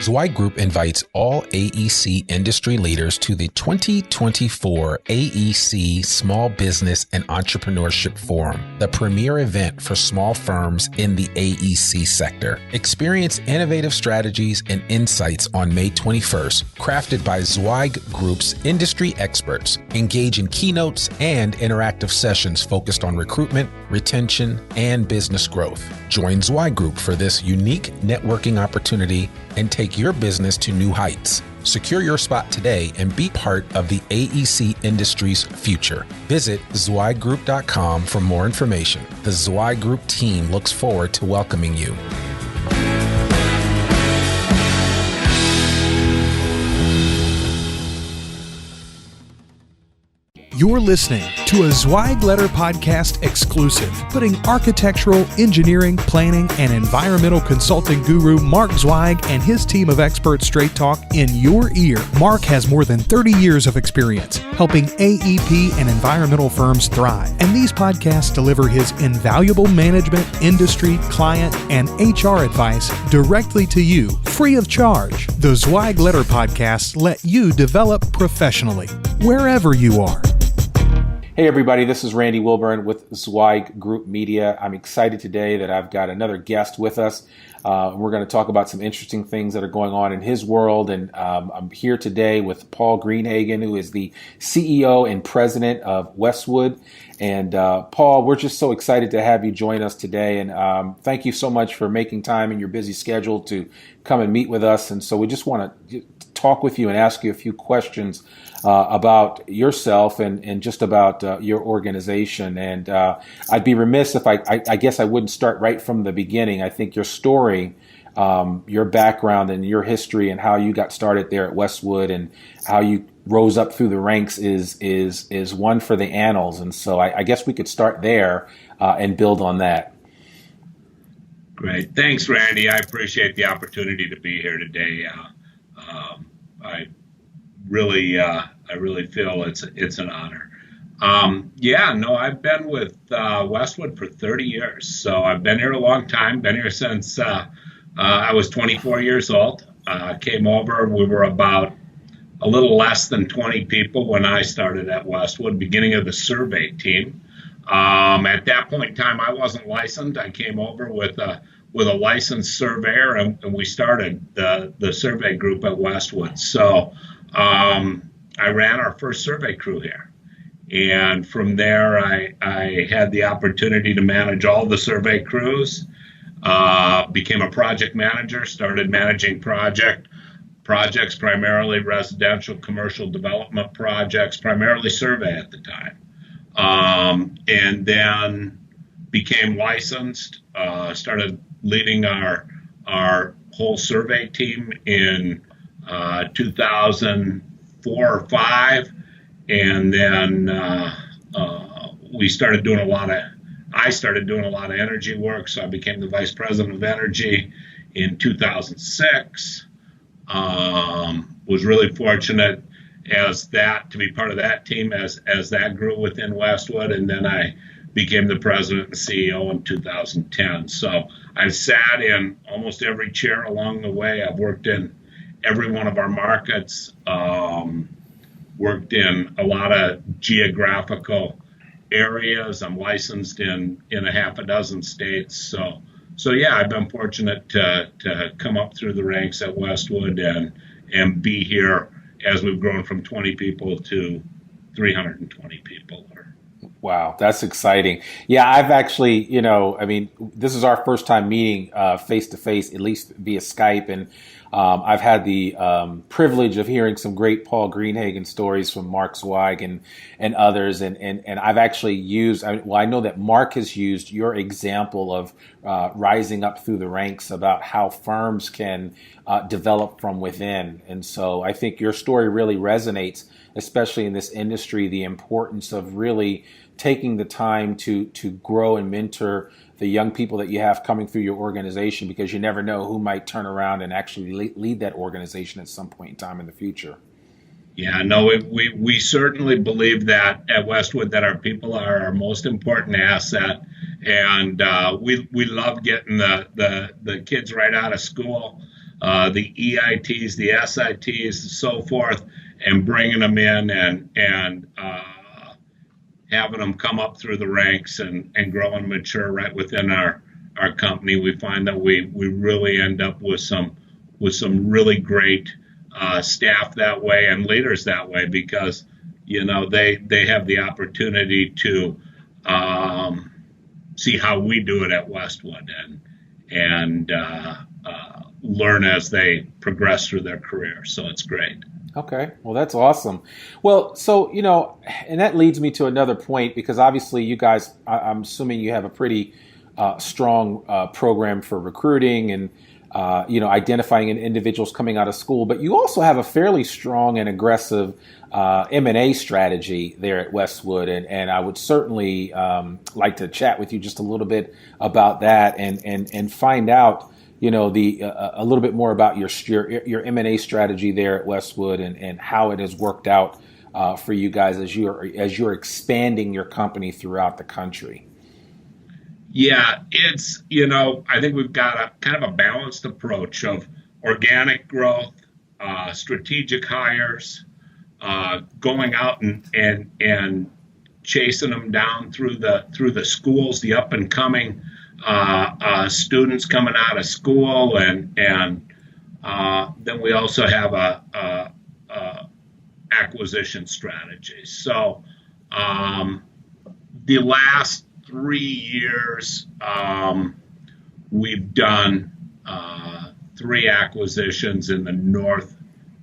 Zweig Group invites all AEC industry leaders to the 2024 AEC Small Business and Entrepreneurship Forum, the premier event for small firms in the AEC sector. Experience innovative strategies and insights on May 21st, crafted by Zweig Group's industry experts. Engage in keynotes and interactive sessions focused on recruitment, retention, and business growth. Join Zweig Group for this unique networking opportunity and take your business to new heights. Secure your spot today and be part of the AEC industry's future. Visit zweiggroup.com for more information. The Zweig Group team looks forward to welcoming you. You're listening to a Zweig Letter Podcast exclusive, putting architectural, engineering, planning, and environmental consulting guru Mark Zweig and his team of expert straight talk in your ear. Mark has more than 30 years of experience helping AEP and environmental firms thrive, and these podcasts deliver his invaluable management, industry, client, and HR advice directly to you, free of charge. The Zweig Letter Podcasts let you develop professionally, wherever you are. Hey everybody, this is Randy Wilburn with Zweig Media. I'm excited today that I've got another guest with us. We're going to talk about some interesting things that are going on in his world. And I'm here today with Paul Greenhagen, who is the CEO and president of Westwood. And Paul, we're just so excited to have you join us today. And thank you so much for making time in your busy schedule to come and meet with us. And so we just want to talk with you and ask you a few questions about yourself and just about your organization. And I'd be remiss if I guess I wouldn't start right from the beginning. I think your story, your background and your history and how you got started there at Westwood and how you rose up through the ranks is one for the annals. And so I guess we could start there and build on that. Great. Thanks, Randy. I appreciate the opportunity to be here today. I really feel it's an honor. I've been with Westwood for 30 years. So I've been here a long time, been here since I was 24 years old. Came over, we were about a little less than 20 people when I started at Westwood, beginning of the survey team. At that point in time, I wasn't licensed. I came over with a licensed surveyor, and we started the survey group at Westwood. So I ran our first survey crew here. And from there, I had the opportunity to manage all the survey crews, became a project manager, started managing projects, primarily residential, commercial development projects, primarily survey at the time. And then became licensed, started leading our whole survey team in 2004 or 5, and then I started doing a lot of energy work, so I became the vice president of energy in 2006. Was really fortunate to be part of that team as that grew within Westwood, and then I became the president and CEO in 2010. So I've sat in almost every chair along the way. I've worked in every one of our markets, worked in a lot of geographical areas. I'm licensed in a half a dozen states. So yeah, I've been fortunate to come up through the ranks at Westwood and be here as we've grown from 20 people to 320 people. Wow, that's exciting. Yeah, I've actually, this is our first time meeting face to face, at least via Skype. And I've had the privilege of hearing some great Paul Greenhagen stories from Mark Zweig and others. And I've actually used, I know that Mark has used your example of rising up through the ranks about how firms can develop from within. And so I think your story really resonates, especially in this industry, the importance of really taking the time to grow and mentor the young people that you have coming through your organization, because you never know who might turn around and actually lead that organization at some point in time in the future. Yeah, no, we certainly believe that at Westwood, that our people are our most important asset. And we love getting the kids right out of school the EITs, the SITs, and so forth, and bringing them in and having them come up through the ranks and grow and mature right within our company. We find that we really end up with some really great staff that way and leaders that way, because they have the opportunity to see how we do it at Westwood and learn as they progress through their career. So it's great. Okay. Well, that's awesome. Well, so, and that leads me to another point, because obviously you guys, I'm assuming you have a pretty strong program for recruiting and, identifying individuals coming out of school, but you also have a fairly strong and aggressive M&A strategy there at Westwood. And I would certainly like to chat with you just a little bit about that and find out, a little bit more about your M&A strategy there at Westwood and how it has worked out for you guys as you're expanding your company throughout the country. Yeah, it's, I think we've got a kind of a balanced approach of organic growth, strategic hires, going out and chasing them down through the schools, the up and coming students coming out of school, and then we also have a acquisition strategy. So the last 3 years, we've done 3 acquisitions in the North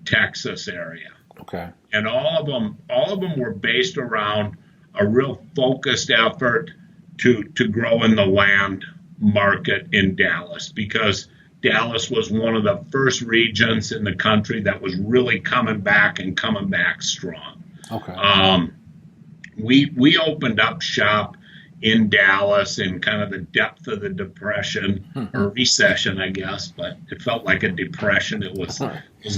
Texas area. Okay. And all of them were based around a real focused effort to grow in the land market in Dallas, because Dallas was one of the first regions in the country that was really coming back strong. Okay. We opened up shop in Dallas in kind of the depth of the depression or recession, I guess, but it felt like a depression. It was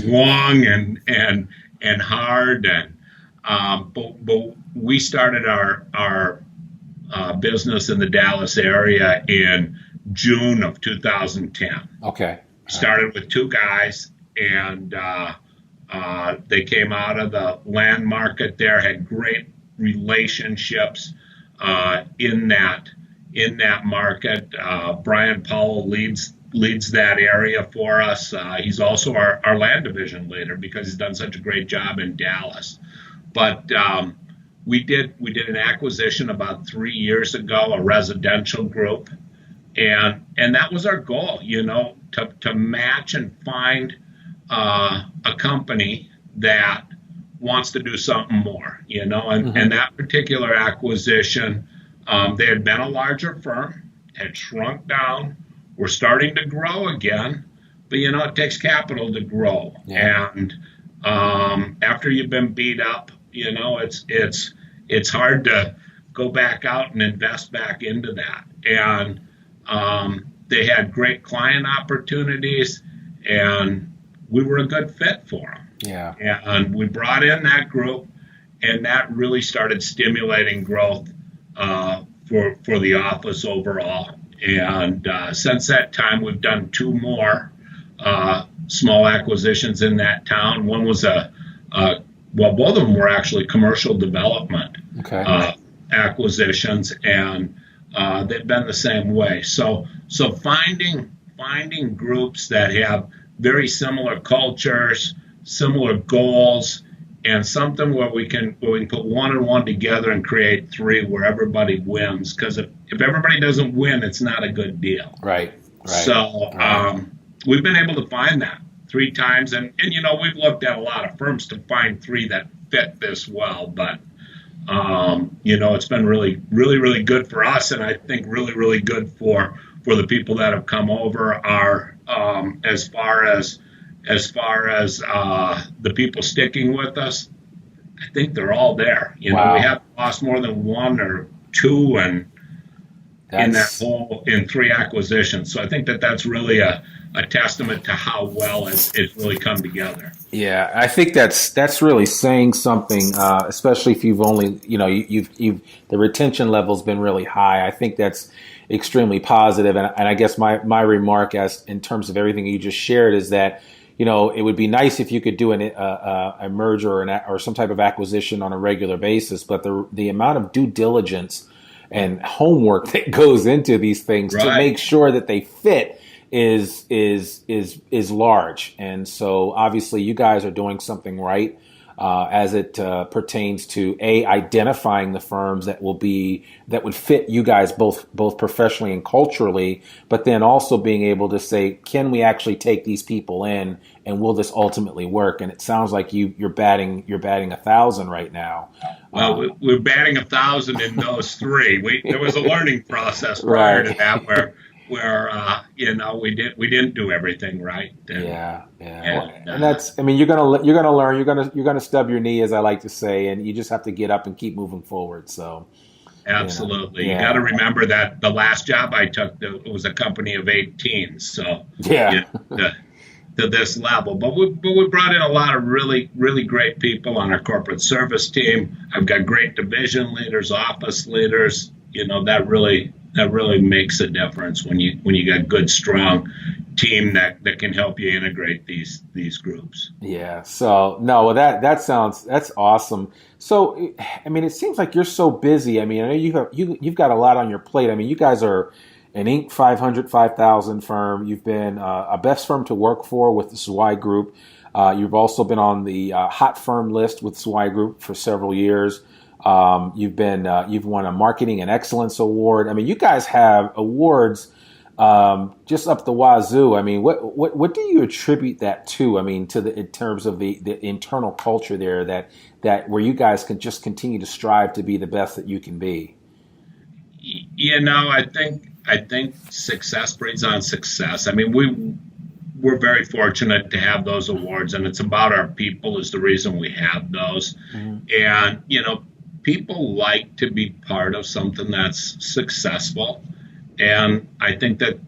long and hard, but we started our business in the Dallas area in June of 2010. Okay. Started with 2 guys, and they came out of the land market there, had great relationships in that market. Brian Powell leads that area for us. He's also our land division leader, because he's done such a great job in Dallas. But we did an acquisition about 3 years ago, a residential group, and that was our goal, to match and find a company that wants to do something more, and that particular acquisition, they had been a larger firm, had shrunk down, were starting to grow again, but it takes capital to grow. Yeah. And after you've been beat up, it's hard to go back out and invest back into that. And they had great client opportunities, and we were a good fit for them. Yeah. And we brought in that group, and that really started stimulating growth for the office overall. And since that time, we've done 2 more small acquisitions in that town. One was both of them were actually commercial development acquisitions, and they've been the same way. So finding groups that have very similar cultures, similar goals, and something where we can put 1 and 1 together and create 3 where everybody wins. Because if everybody doesn't win, it's not a good deal. Right. So we've been able to find that 3 times, and we've looked at a lot of firms to find 3 that fit this well, but it's been really, really, really good for us, and I think really, really good for the people that have come over. As far as the people sticking with us, I think they're all there. We haven't lost more than 1 or 2, and in 3 acquisitions. So I think that's really a testament to how well it's really come together. Yeah, I think that's really saying something, especially if you've only, you've the retention level's been really high. I think that's extremely positive. And I guess my remark, as in terms of everything you just shared, is that it would be nice if you could do a merger or some type of acquisition on a regular basis, but the amount of due diligence and homework that goes into these things to make sure that they fit is large. And so obviously you guys are doing something right as it pertains to identifying the firms that would fit you guys both professionally and culturally, but then also being able to say, can we actually take these people in, and will this ultimately work? And it sounds like you're batting 1,000 right now. Well, we're batting 1,000 in those 3. There was a learning process prior to that where we didn't do everything right. And that's, you're gonna learn, you're gonna stub your knee, as I like to say, and you just have to get up and keep moving forward. So absolutely, you got to remember that the last job I took, it was a company of 18. So to this level, but we brought in a lot of really, really great people on our corporate service team. I've got great division leaders, office leaders. That really makes a difference when you got good, strong team that can help you integrate these groups. Yeah. So no, that's awesome. So it seems like you're so busy. I know you've got a lot on your plate. You guys are an Inc. 500, 5,000 firm. You've been a best firm to work for with the Zweig Group. You've also been on the hot firm list with Zweig Group for several years. You've won a marketing and excellence award. You guys have awards just up the wazoo. What do you attribute that to? in terms of the internal culture there that where you guys can just continue to strive to be the best that you can be. I think success breeds on success. We're very fortunate to have those awards, and it's about our people is the reason we have those. Mm-hmm. And people like to be part of something that's successful, and I think that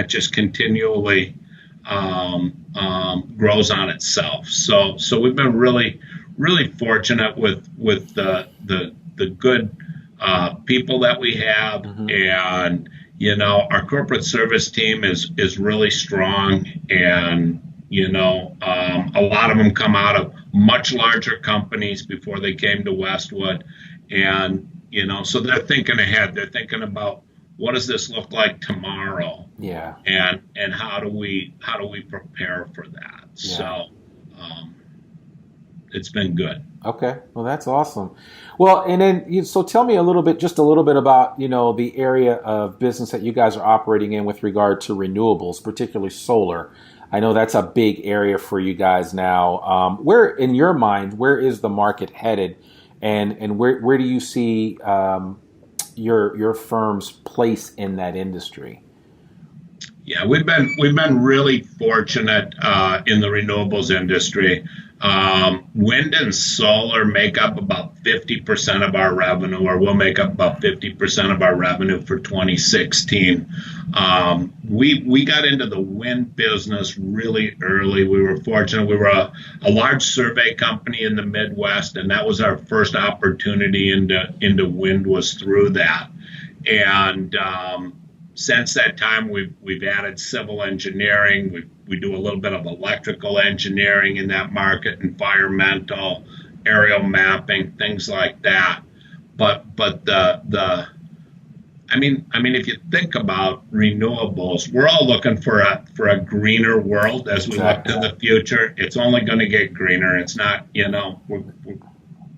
just continually grows on itself. So we've been really, really fortunate with the good people that we have, mm-hmm. and our corporate service team is really strong, and a lot of them come out of much larger companies before they came to Westwood, and so they're thinking ahead. They're thinking about, what does this look like tomorrow? Yeah. And how do we prepare for that? Yeah. So it's been good. Okay. Well, that's awesome. Well, and then so tell me a little bit about the area of business that you guys are operating in with regard to renewables, particularly solar. I know that's a big area for you guys now. Where, in your mind, where is the market headed, and where do you see your firm's place in that industry? Yeah, we've been really fortunate in the renewables industry. Wind and solar make up about 50% of our revenue, or will make up about 50% of our revenue for 2016. We got into the wind business really early. We were fortunate. We were a large survey company in the Midwest, and that was our first opportunity into wind, was through that. And since that time, we've added civil engineering. We do a little bit of electrical engineering in that market, environmental, aerial mapping, things like that. But if you think about renewables, we're all looking for a greener world as we look to the future. It's only going to get greener. It's not, we're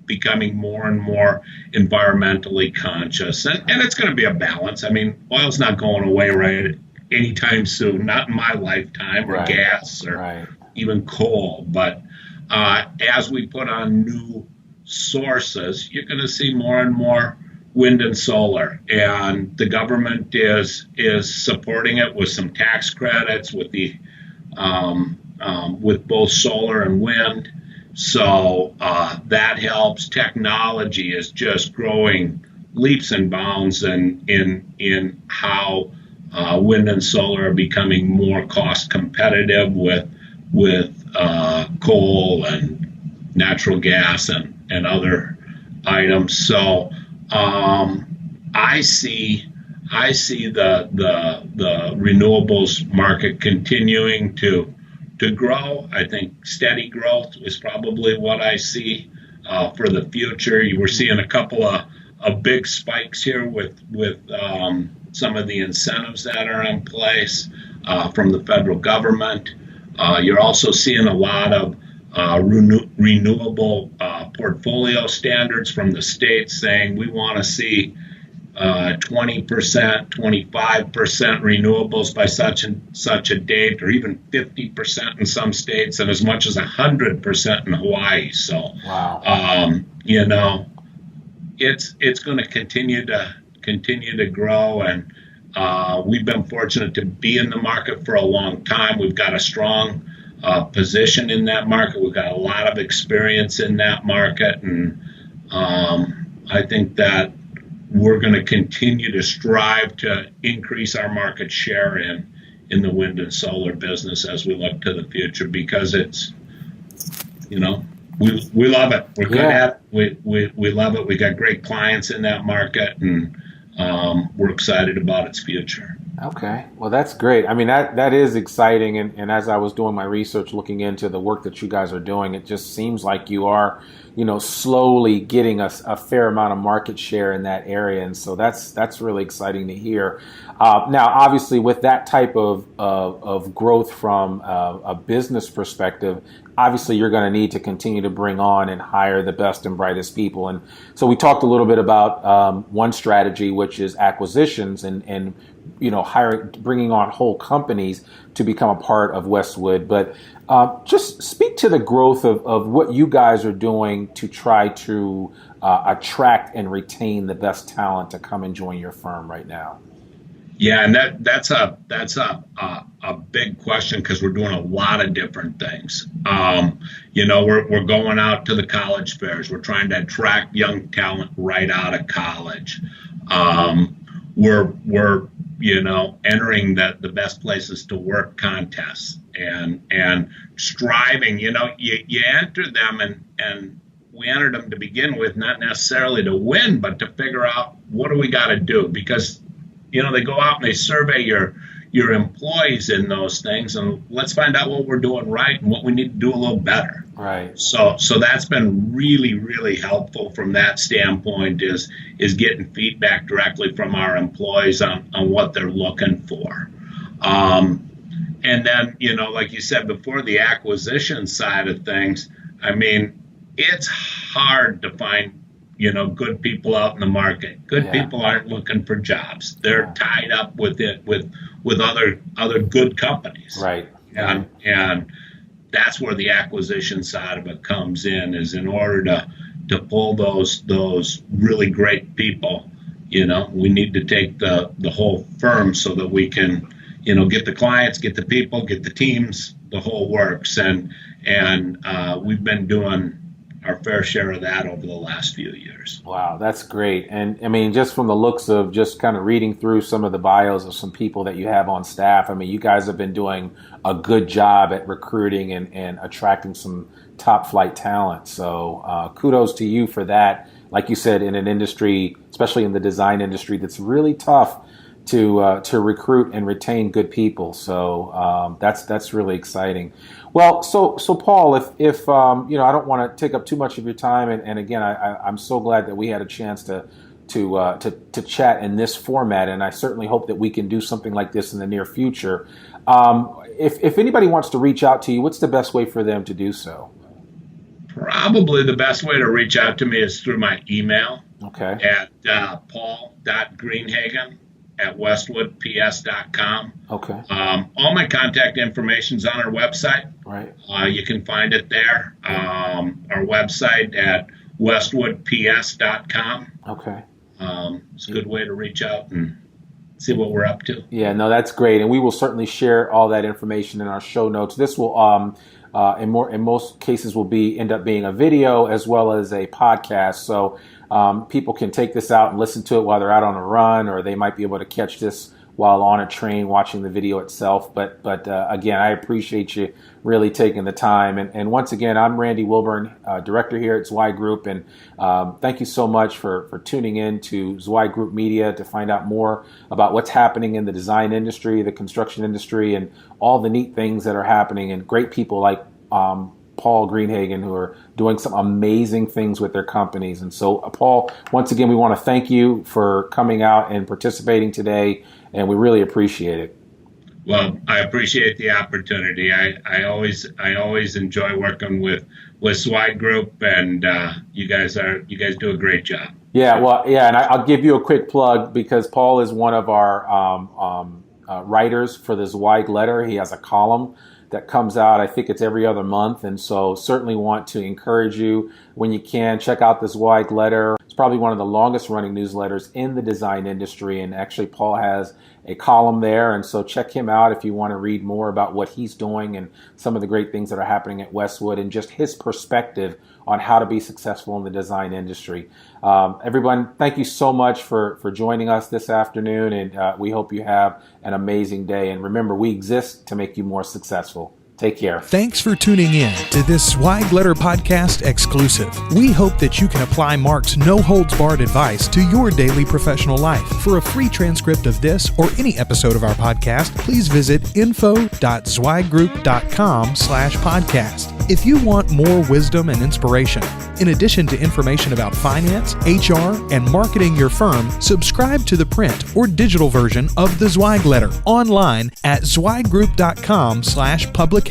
becoming more and more environmentally conscious, and it's going to be a balance. Oil's not going away right anytime soon, not in my lifetime, or gas, or even coal. But as we put on new sources, you're going to see more and more wind and solar, and the government is supporting it with some tax credits with the with both solar and wind. So that helps. Technology is just growing leaps and bounds in how wind and solar are becoming more cost competitive with coal and natural gas and other items. So I see the renewables market continuing to grow. I think steady growth is probably what I see for the future. We're seeing a couple of big spikes here with some of the incentives that are in place from the federal government. You're also seeing a lot of renewable portfolio standards from the states saying we want to see 20%, 25% renewables by such and such a date, or even 50% in some states, and as much as 100% in Hawaii. So, wow. It's going to continue to grow, and we've been fortunate to be in the market for a long time. We've got a strong position in that market. We've got a lot of experience in that market, and I think that we're going to continue to strive to increase our market share in the wind and solar business as we look to the future, because it's, we love it. We're good at it. We love it. We got great clients in that market, and we're excited about its future. Okay. Well, that's great. I mean, that is exciting. And as I was doing my research, looking into the work that you guys are doing, it just seems like you are, slowly getting a fair amount of market share in that area. And so that's really exciting to hear. Now, obviously, with that type of growth from a business perspective, obviously you're going to need to continue to bring on and hire the best and brightest people. And so we talked a little bit about one strategy, which is acquisitions and bringing on whole companies to become a part of Westwood. But just speak to the growth of what you guys are doing to try to attract and retain the best talent to come and join your firm right now. Yeah, and that's a big question, because we're doing a lot of different things. We're going out to the college fairs. We're trying to attract young talent right out of college. We're entering the best places to work contests and striving. You enter them, and we entered them to begin with, not necessarily to win, but to figure out what do we got to do, because they go out and they survey your employees in those things, and let's find out what we're doing right and what we need to do a little better. Right. So that's been really, really helpful from that standpoint, is getting feedback directly from our employees on what they're looking for. And then, like you said before, the acquisition side of things, I mean, it's hard to find good people out in the market. Good people aren't looking for jobs. They're tied up with other good companies. Right. And that's where the acquisition side of it comes in, is in order to pull those really great people, we need to take the whole firm so that we can, get the clients, get the people, get the teams, the whole works. And we've been doing our fair share of that over the last few years. Wow, that's great. And I mean, just from the looks of just kind of reading through some of the bios of some people that you have on staff, I mean, you guys have been doing a good job at recruiting and attracting some top flight talent. So kudos to you for that. Like you said, in an industry, especially in the design industry, that's really tough to recruit and retain good people. So that's really exciting. Well, so Paul, if I don't want to take up too much of your time, and again, I'm so glad that we had a chance to chat in this format, and I certainly hope that we can do something like this in the near future. If anybody wants to reach out to you, what's the best way for them to do so? Probably the best way to reach out to me is through my email. Okay. At paul.greenhagen@westwoodps.com. Okay. All my contact information's on our website. Right. You can find it there. Our website at westwoodps.com. Okay. It's a good way to reach out and see what we're up to. Yeah, no, that's great, and we will certainly share all that information in our show notes. This will, in most cases, will end up being a video as well as a podcast. So people can take this out and listen to it while they're out on a run, or they might be able to catch this while on a train watching the video itself. But again, I appreciate you really taking the time. And once again, I'm Randy Wilburn, director here at Zweig Group. And thank you so much for tuning in to Zweig Group Media to find out more about what's happening in the design industry, the construction industry, and all the neat things that are happening, and great people like Paul Greenhagen, who are doing some amazing things with their companies. And so, Paul, once again, we want to thank you for coming out and participating today, and we really appreciate it. Well, I appreciate the opportunity. I always enjoy working with Zweig Group, and you guys do a great job. Yeah, well, yeah, and I'll give you a quick plug because Paul is one of our writers for the Zweig Letter. He has a column that comes out, I think it's every other month, and so certainly want to encourage you, when you can, check out the Zweig Letter. It's probably one of the longest running newsletters in the design industry, and actually Paul has a column there, and so check him out if you want to read more about what he's doing and some of the great things that are happening at Westwood and just his perspective on how to be successful in the design industry. Everyone, thank you so much for joining us this afternoon, and we hope you have an amazing day. And remember, we exist to make you more successful. Take care. Thanks for tuning in to this Zweig Letter Podcast exclusive. We hope that you can apply Mark's no-holds-barred advice to your daily professional life. For a free transcript of this or any episode of our podcast, please visit info.zweiggroup.com/podcast. If you want more wisdom and inspiration, in addition to information about finance, HR, and marketing your firm, subscribe to the print or digital version of the Zweig Letter online at zweiggroup.com/publications.